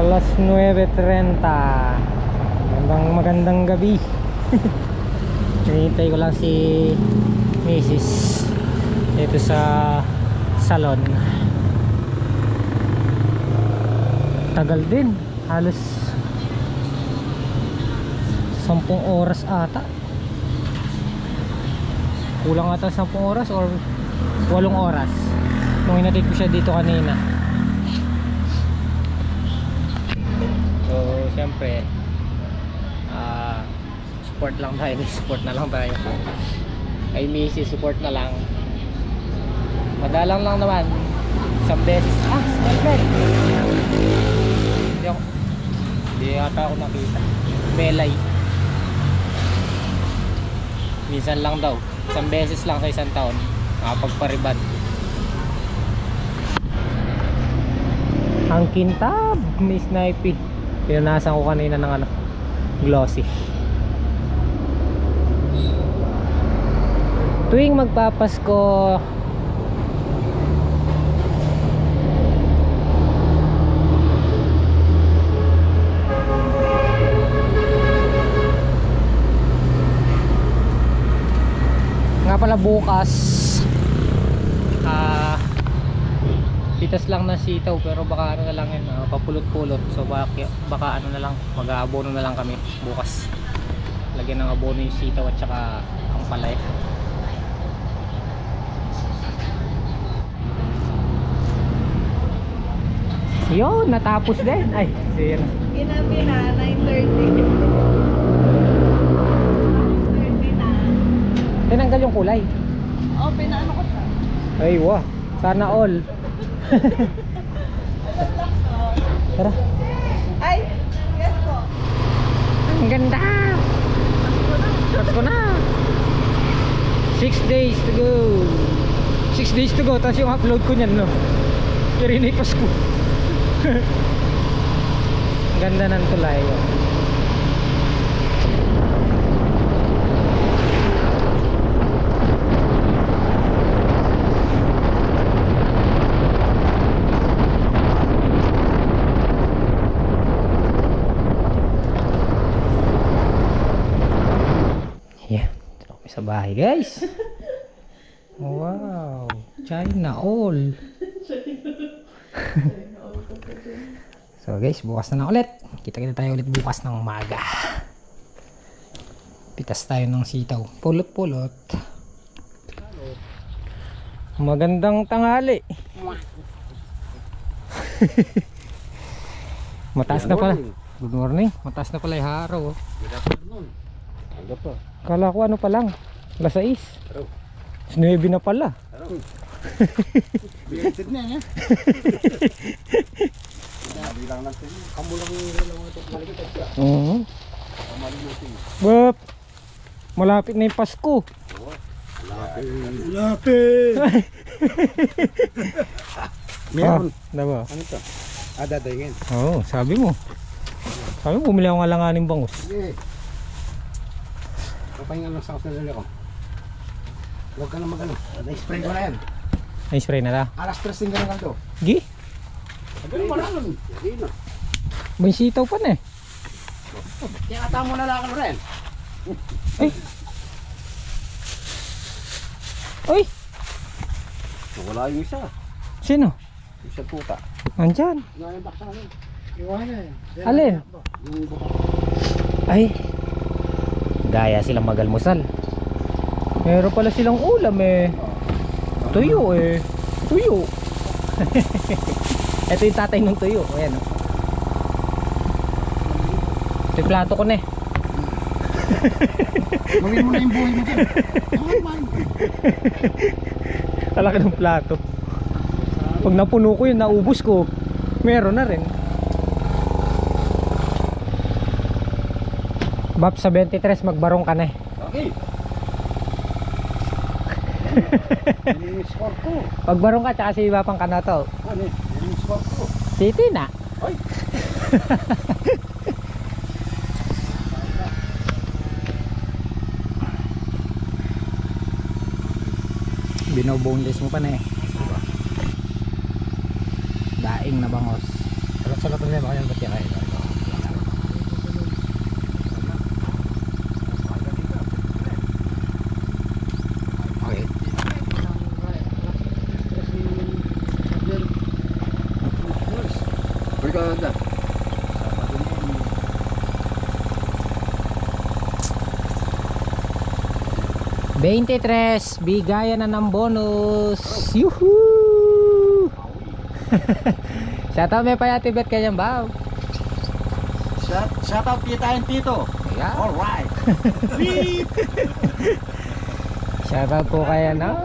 Alas 9:30. Magandang gabi. Hinihintay ko lang si Mrs. dito sa salon. Tagal din, halos 10 oras ata. Kulang ata 10 oras or 8 oras nung hinatid ko siya dito kanina. So siyempre support lang tayo, support na lang tayo ay Missy, support na lang. Madalang lang naman, isang beses. Spellman, hindi yata ako nakita. Belay, minsan lang daw, isang beses lang sa isang taon makapagpariban. Ang kintab, may snipey. Pinunasan ko kanina ng glossy. Tuwing magpapasko, nga pala bukas pitas lang na sitaw, pero baka ano na lang yun, papulot-pulot. So baka ano na lang, mag-aabono na lang kami bukas. Lagyan ng abono yung sitaw at saka ang palay. Yun, natapos din. Ay, sir. Ginabi na, 9:30. 9:30 na. Tinanggal yung kulay. Oh, pinaano ko siya. Ay, wah. Sana all. Tara. Ay, yes po. Ang ganda. Pasko na. 6 days to go. 6 days to go. Tapos yung upload ko niyan, no? Kirinay Pasko. Ang ganda ng tulay. Yeah, sa bahay guys. Wow, China all. So guys, bukas na ulit. Kita-kita tayo ulit bukas ng umaga. Pitas tayo ng sitaw. Pulot-pulot. Magandang tanghali. Mataas na pala. Good morning. Mataas na pala yung araw. Good afternoon. Ano po? Kala ko ano pa lang, alas 6. 9 na pala. Binited na yan. Sabi lang natin, kamulang lang ito maliit siya. Bop. Malapit na yung Pasko. Lapit. Meron. Diba? Ano ito? Dadayhin. Oo, sabi mo. Sabi mo, bumili ako nga langaning bangus. Sige. Kapahinga lang sa kasalali ko. Huwag ka na mag-ano. Na-spray ko na yan. Na-spray na ta. Alas 3 din ka na ganito. Gi? Agad mo na nun. Hindi na. May sitaw pa na eh. Tinata mo na lang ano rin. Ay. Ay. Wala yung isa. Sino? Yung sa puta. Nandyan. Yung baksa na. Iwan na eh. Alin? Yung buka. Ay. Gaya silang magalmusal. Meron pala silang ulam eh. Tuyo eh. Tuyo. Ito yung tatay ng tuyo. Ayan o. Ito yung plato ko na eh. Gawin mo na yung buhay mo dyan. Talaki ng plato. Pag napuno ko yun, naubos ko, meron na rin. Bap sa 23, magbarong ka na eh. Okay. Yan yung score ko. Pagbarong ka, tsaka si Bapang ka na to. Ano eh? Yan yung score ko. City na. Ay! Binoboneless mo pa na eh. Daing na bangos. Sa problema kaya ba't yan ay? Okay. Berkata. 23, bigayan na ng bonus. Yuhuu! Shoutout may payati bet kanyang baw. Shout out kita and Tito. Yeah. Alright. Shoutout po kaya na.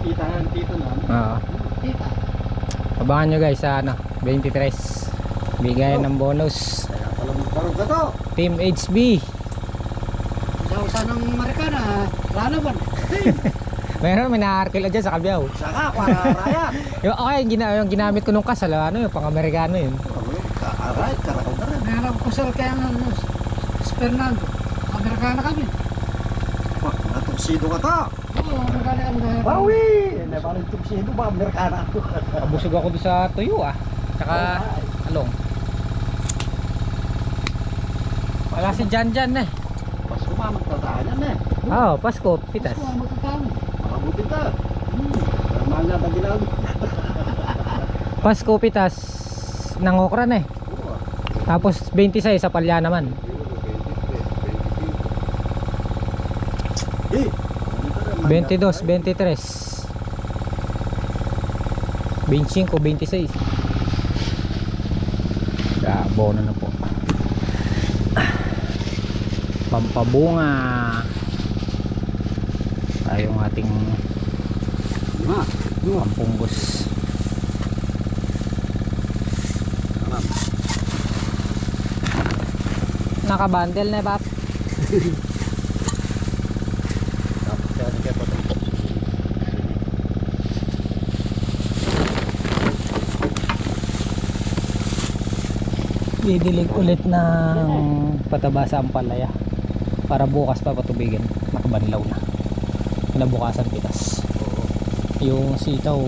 Kita and Tito na. Oo. Kita. Abangan nyo guys sa ano, 23. Bigayan ng bonus. Kaya pala magkaroon ka to. Team HB. Sa ng Marikana, lalaban. Meron, may na-arkila dyan sa Kabyaw. Saka, para raya. Okay, yung ginamit ko nung kasal, ano yung pang-Amerikano yun. Alright, karakaw ka rin. Meron ko sir kaya ng Fernando. Amerikana kami. Natuksido ka to. Oo, Amerikana kami. Bawi! Hindi ba rin tuksido ba? Amerikana ako. Abusog ako doon sa tuyo Tsaka, along. Wala si Jan eh. Pas kumamag tatahanan eh. Oo, Pasko, pitas. Gusto mo magkakami. Makabutin ka. Mahal na ba ginagawa? Pasko, pitas ng okran eh. Tapos 26 sa palya naman. Eh, 22, 23. 25, 26. Bono na po. Pampabunga. Tayong ating pampunggos. Nakabundle na ba? Didilig ulit ng pataba sa ampalaya para bukas pa patubigin. Nakabanlaw na. Kinabukasan pitas. Yung sitaw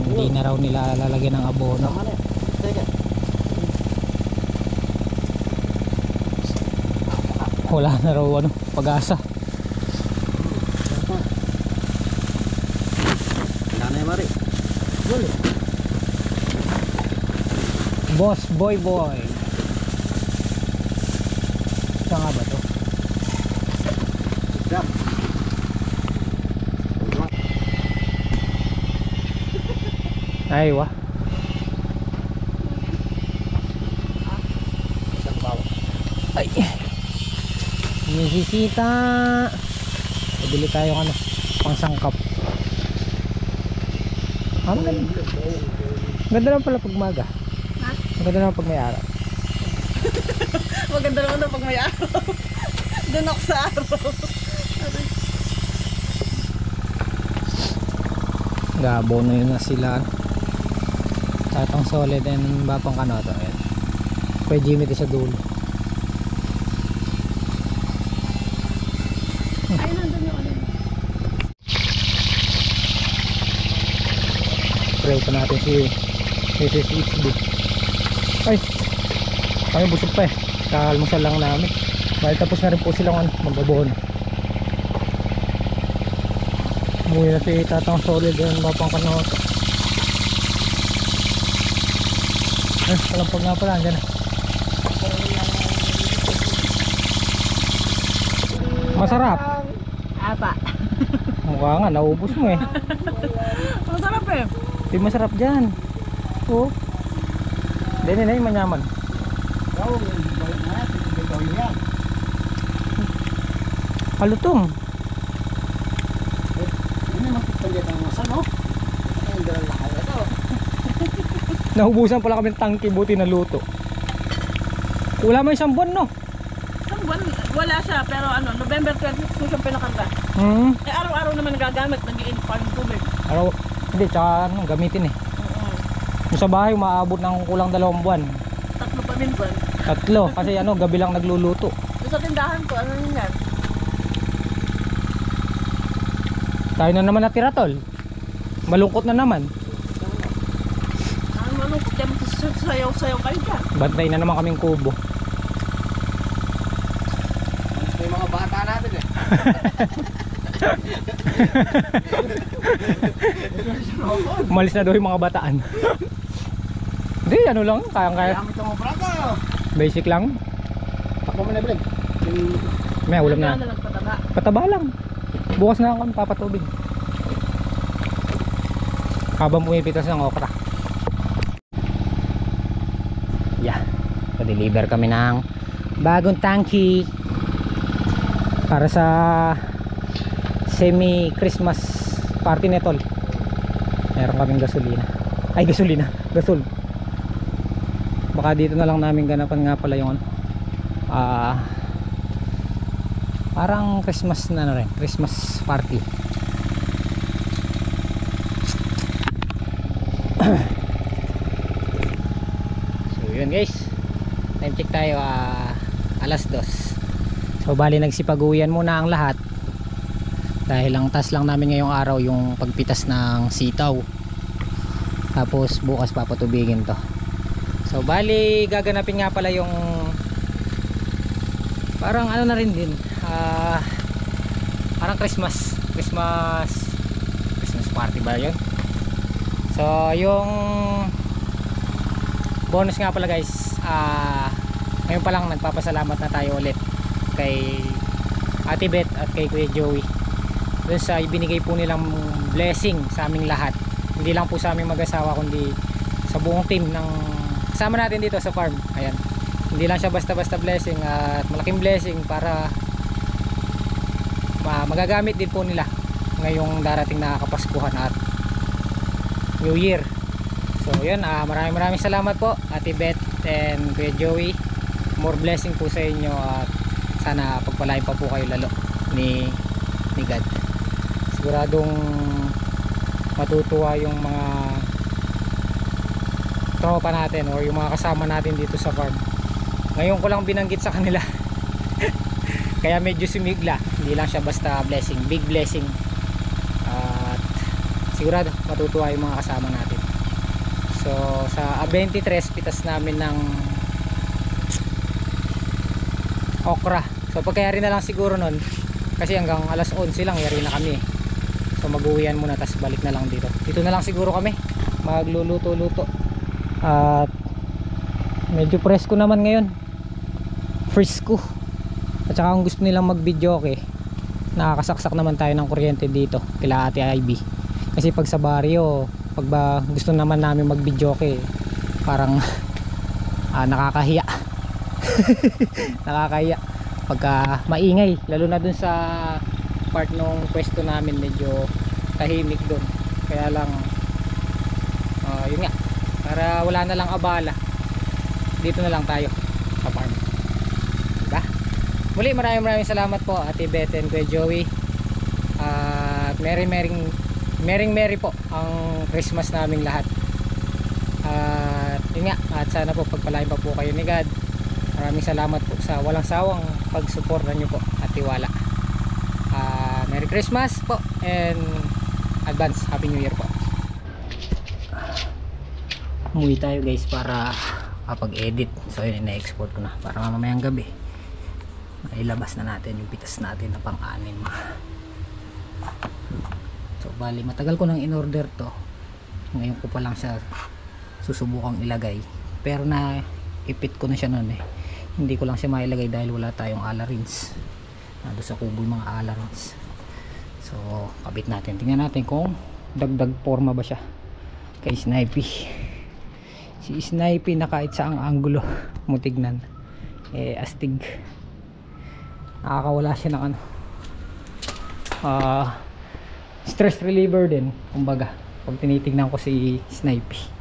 hindi na raw nila lalagyan ng abono. Wala na raw ano, pag-asa. Nanay Mari. Boss boy. Saan nga ba to? Jam. Ay wah. Ay. Nisisita. Pabili tayo ano, pangsangkap. Ganda lang pala pag maga. Maganda naman pag may araw. Maganda naman na pag may araw. Doon ako sa araw. Gabono yun na sila. Tatang solid and bapang kanoto. Ayan. Pwede Jimmy sa dulo. Ay, nandun yung ano. Pray pa natin si Mrs. HB. Ay, kami busog pa eh. Kalmusal lang namin. Dahil tapos na rin po silang magbabono. Umuwi na si Tatang Solid and bapang kanoto. Kalampag nga pala, andyan na. Masarap. Apa. Mukha nga, naubos mo eh. Masarap eh. Di masarap dyan. Oo. Dini na yung manyaman. Halutong. Ini magpapagyan ang masa, no? Ay, dalang lakay na to. Nahubusan pala kami ng tangki, buti na luto. Wala mo isang buwan, no? Isang buwan, wala siya. Pero ano, November 26 siyang pinakanta. Eh, araw-araw naman nagagamit. Nag-iinit pa yung tubig. Araw, hindi, tsaka ano, gamitin eh. Yung sa bahay, umaabot ng kulang 2 buwan. Tatlo pa minsan. 3, kasi ano, gabi lang nagluluto. Yung sa tindahan ko, ano yun yan? Tayo na naman natira, tol. Malungkot na naman. Ano, kaya mo sayaw-sayaw kayo dyan. Bantay na naman kaming kubo. Ito yung mga bata natin eh. Umalis na daw yung mga bataan. Hindi, ano lang, kayang-kaya. Kaya ito mga brata. Basic lang. Takbo mo na balik. May ulam na. Kaya lang pataba. Pataba lang. Bukas na ako papatubig. Habang pumipitas ng okra. Yeah. Pa-deliver kami ng bagong tanki para sa semi-Christmas party na tol. Meron kaming gasolina. Ay, gasol. Baka dito na lang namin ganapan nga pala yung parang Christmas na rin, Christmas party. So yun guys, time check tayo, alas 2. So bali nagsipaguyan muna ang lahat dahil ang task lang namin ngayong araw yung pagpitas ng sitaw, tapos bukas papatubigin to. So bali gaganapin nga pala yung parang ano na rin din, parang Christmas party ba yun? So yung bonus nga pala guys, ngayon pa lang nagpapasalamat na tayo ulit kay Ate Beth at kay Kuya Joey dun sa ibinigay po nilang blessing sa aming lahat, hindi lang po sa aming mag-asawa kundi sa buong team ng kasama natin dito sa farm. Ayan, hindi lang siya basta-basta blessing, at malaking blessing para magagamit din po nila ngayong darating na Kapaskuhan at New Year. So yun, maraming salamat po Ate Beth and Kuya Joey. More blessing po sa inyo at sana pagpalain pa po kayo lalo ni God. Siguradong matutuwa yung mga tropa natin or yung mga kasama natin dito sa farm. Ngayon ko lang binanggit sa kanila kaya medyo sumigla, hindi lang siya basta blessing, big blessing. At sigurado matutuwa yung mga kasama natin. So sa 23 pitas namin ng okra. So pagkayari na lang siguro nun kasi hanggang alas 11 lang yari na kami. So mag-uwian muna tas balik na lang dito. Dito na lang siguro kami magluluto-luto. At medyo presko naman ngayon. Frisco. At saka kung gusto nilang mag-video okay, nakakasaksak naman tayo ng kuryente dito kila Ate Ivy. Kasi pag sa baryo, pag gusto naman namin mag-video okay, parang nakakahiya. Nakakahiya pagka maingay, lalo na dun sa part nung pwesto namin medyo tahimik dun. Kaya lang yun nga, para wala na lang abala, dito na lang tayo sa farm, diba? Muli maraming salamat po Ate Beth and Kuya Joey. At merry po ang Christmas naming lahat. At yun nga, at sana po pagpalain pa po kayo ni God. Maraming salamat po sa walang sawang pagsuporta nyo po at tiwala. Merry Christmas po and advance Happy New Year po. Umuwi tayo guys para kapag-edit. So yun, na-export ko na para mamayang gabi mailabas na natin yung pitas natin na pang-anim. So bali matagal ko nang in-order to, ngayon ko pa lang siya susubukang ilagay, pero na ipit ko na siya noon hindi ko lang siya mailagay dahil wala tayong alarins. Nando sa kubo yung mga alarins. So kabit natin, tingnan natin kung dagdag forma ba siya kay Snipey. Si Snipey na kahit saang anggulo mo tignan astig, nakakawala siya ng stress reliever din kumbaga pag tinitignan ko si Snipey.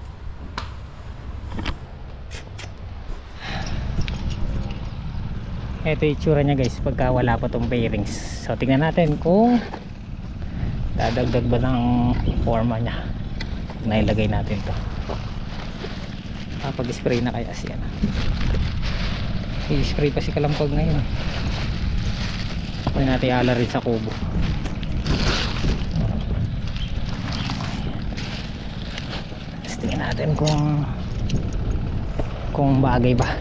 Ito yung itsura niya guys pagka wala pa tong bearings. So tingnan natin kung dadagdag ba ng forma niya. Nailagay natin to. Pag spray na kaya siya na. I-spray pa si Kalampag ngayon. Pwede natin iala rin sa kubo. Tapos tingnan natin kung kung bagay ba.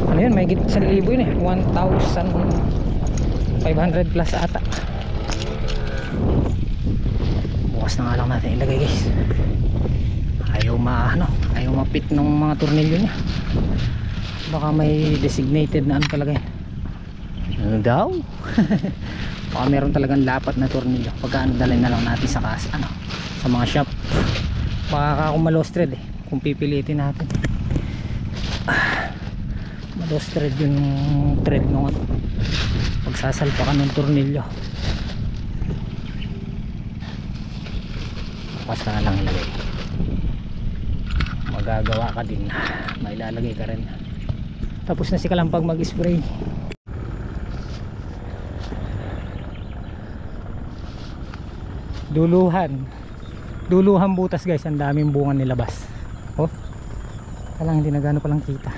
Ano yun, may git 1,000 yun eh, 1,500 plus ata. Bukas na nga lang natin ilagay guys. Ayaw mapit ng mga tornilyo niya. Baka may designated na ano talaga yun. Ano daw? Baka meron talagang lapat na tornilyo. Pagka dalhin na lang natin sa kas, sa mga shop. Baka kung ma-lost thread eh, kung pipilitin natin. Ma-lost thread yung thread nung pagsasalpakan ng tornilyo. Basta na lang ilagay. Magagawa ka din, may ilalagay ka rin. Tapos na si Kalampag mag-spray. Duluhan butas guys, ang daming bunga nilabas. Oh, kalang hindi na gano'n palang kita.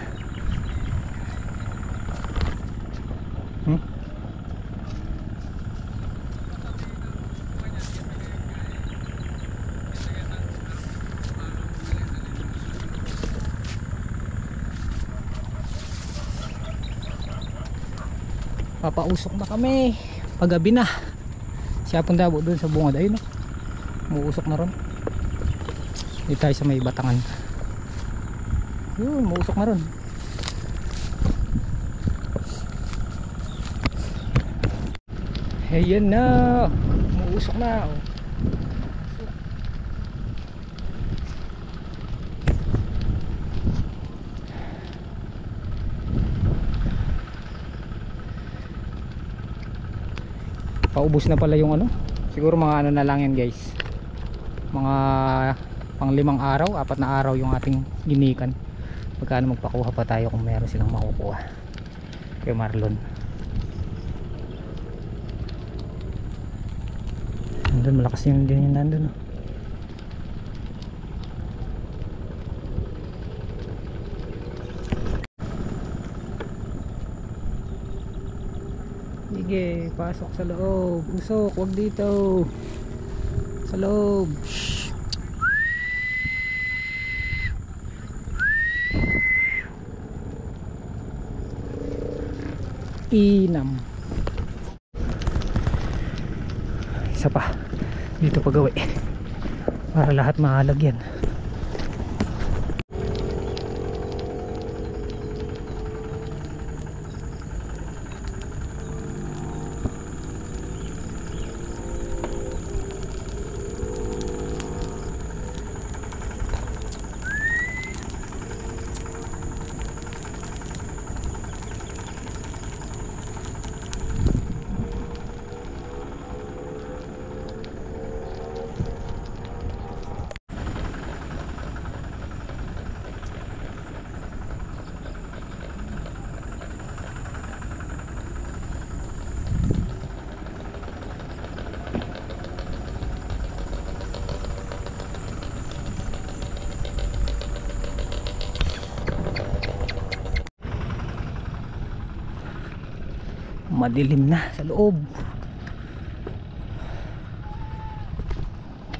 Papausok na kami paggabi na. Siya punta doon sa bungad, ayun o, muusok na ron. Dito tayo sa may batangan, yun, muusok na ron. Ayan na, muusok na oh. Paubos na pala yung siguro mga na lang yan guys, mga pang 5 araw, 4 na araw yung ating ginikan. Pagkano magpakuha pa tayo kung meron silang makukuha kay Marlon. Nandun, malakas yung din yung nandun oh. Sige, pasok sa loob. Usok, wag dito. Sa loob. Shhh. Inam. Isa pa. Dito pagawi. Para lahat mahalagyan. Madilim na sa loob.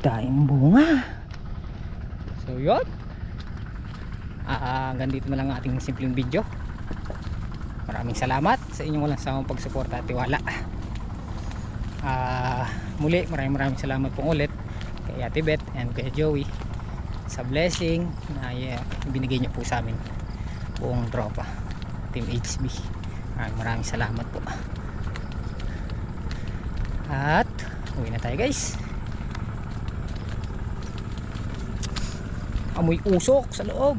Daing bunga. So yun, hanggang dito na lang ating simpleng video. Maraming salamat sa inyong walang sawang pagsuporta at tiwala. Muli maraming salamat pong ulit kay Ate Beth and kay Joey sa blessing na binigay niyo po sa amin, buong tropa Team HB. Maraming salamat po. At uwi na tayo guys. Amoy usok sa loob.